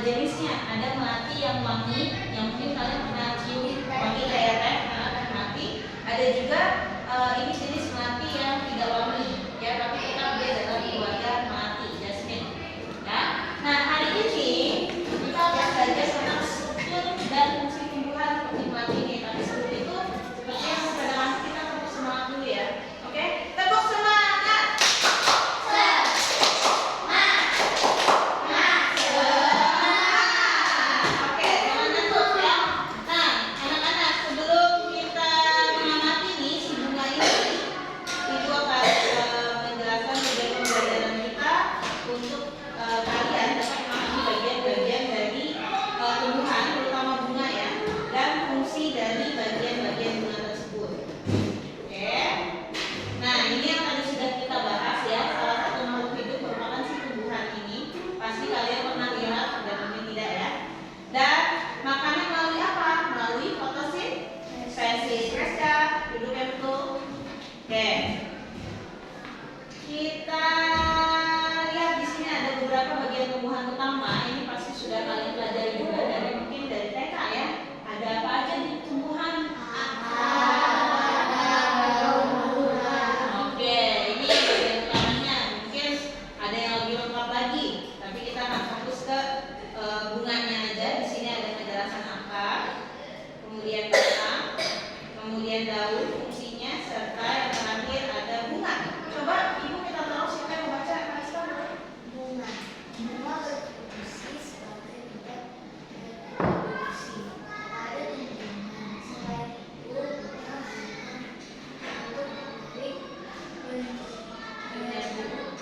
jenisnya. Ada melati yang wangi, yang mungkin kalian pernah cium wangi kayak teh, melati. Ada juga ini jenis melati yang tidak wangi, ya, tapi tetap dia dalam keluarga melati, jasmine. Ya. Nah, hari ini kita akan belajar tentang struktur dan fungsi tumbuhan seperti melati ini. Tapi sebelum itu, seperti yang sudah nanti kita tepuk semangat dulu ya. Oke, tepuk semangat. Oke, jangan ngantuk ya. Nah, anak-anak, sebelum kita mengamati nih si bunga ini, Ibu akan menjelaskan bagian pembelajaran kita untuk kalian dapat memahami bagian-bagian dari tumbuhan, terutama bunga ya, dan fungsi dari bagian-bagian bunga tersebut. Oke. Nah, ini yang tadi sudah kita bahas ya. Salah satu makhluk hidup merupakan si tumbuhan ini. Pasti kalian pernah lihat dan mungkin tidak ya. Dan makannya melalui apa? Melalui fotosintesis. Ya, duduk yang betul. Oke. Kita lihat di sini ada beberapa bagian tumbuhan utama. Ini pasti sudah kalian pelajari juga dari mungkin dari TK ya. Ada apa aja di tumbuhan? Oke, ini bagian utamanya. Mungkin ada yang lebih lengkap lagi, tapi kita akan fokus ke bunganya aja. Di sini ada penjelasan akar, kemudian batang, kemudian daun, fungsinya, serta yang terakhir ada bunga. Coba ibu kita tahu siapa yang membaca Kak. Bunga berfungsi sebagai bentuk reproduksi pada tumbuhan. Selain itu, bunga berguna untuk menarik penyambut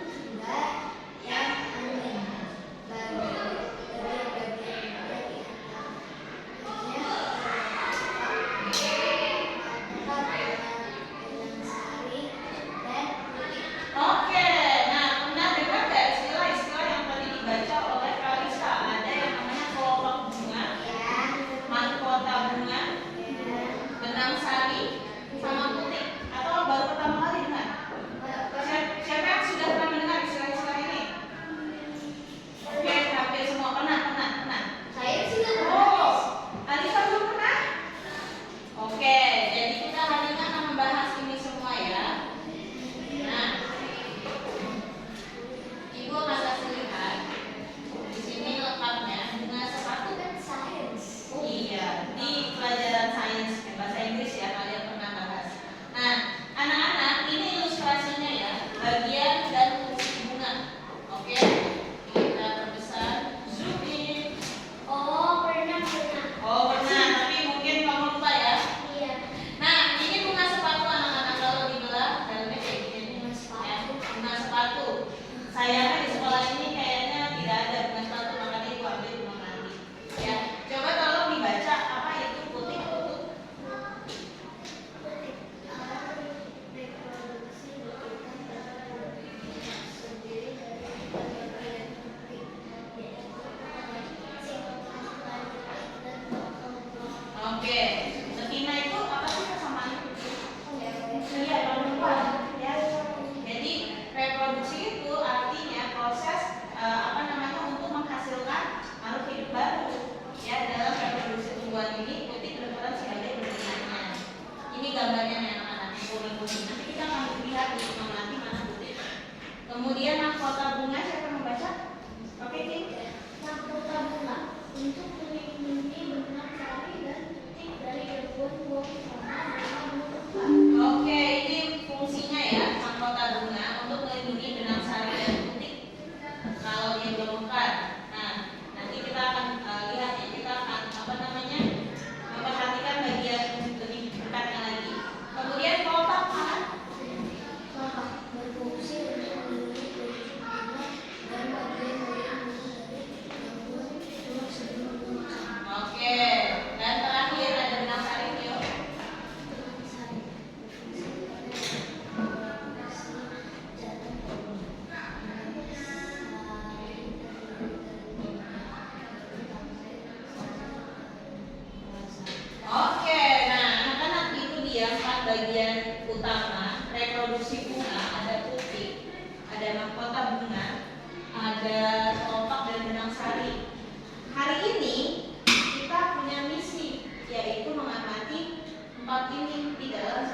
serangga yang aneh bagi bagian-bagian bunga di antaranya sari dan putih. Oke, nah pernah dengar nggak istilah-istilah yang tadi dibaca oleh Kalisa? Ada yang namanya kelopak bunga, mahkota bunga, benang sari, sama putih. Atau baru pertama kali dengar? Siapa yang sudah pernah mendengar istilah-istilah ini? Oke, hampir semua pernah. Saya sudah Oh, Alisa belum pernah? Oke, jadi kita hari ini akan membahas ini semua ya. Nah, Ibu akan kasih lihat di sini lengkapnya bunga sepatu. kan sains. Iya, di pelajaran sains bahasa Inggris ya kalian pernah bahas. Nah, anak-anak ini ilustrasinya ya, bagian dan fungsi bunga. Oke, kita perbesar, zoom in. Oh, pernah. Oh pernah, tapi mungkin kamu lupa ya. Iya. Nah, ini bunga sepatu anak-anak kalau dibelah dalamnya kayak gini. Bunga sepatu. Ya, bunga sepatu. Sayangnya di sekolah ini kayaknya tidak ada bunga sepatu, makanya ibu ambil bunga melati. Ya, coba tolong dibaca apa itu putih kutu. Reproduksi bukan sendiri dari bagian putih, yaitu dan Oke, betina itu apa sih kesamaannya putih? Iya, perempuan. Ya. Jadi reproduksi itu artinya proses untuk menghasilkan makhluk hidup baru. Ya, dalam reproduksi tumbuhan ini putih berperan sebagai betinanya. Ini gambarnya nih anak-anak kuning-kuning. Nanti kita akan lihat di bunga melati mana putih. Kemudian mahkota bunga siapa yang membaca? Oke, Kim. mahkota bunga untuk melindungi benang sari dan putih dari gangguan warna bunga. Oke, ini fungsinya ya, mahkota bunga untuk melindungi benang sari dan putih kalau dia belum mekar. Nah, nanti kita akan lihat ya, kita akan memperhatikan bagian lebih dekatnya lagi. Kemudian kelopak tangan. Kelopak berfungsi untuk melindungi produksi bunga dan bagian-bagian bunga dari gangguan bunga sebelum bunga. Oke, dan terakhir ada benang sari Tio. Benang sari berfungsi pada produksi jalan bunga. Benang sari Oke, nah anak-anak itu dia 4 bagian utama reproduksi bunga. Ada putih, ada mahkota bunga, ada kelopak dan benang sari. Hari ini kita punya misi, yaitu mengamati 4 ini di dalam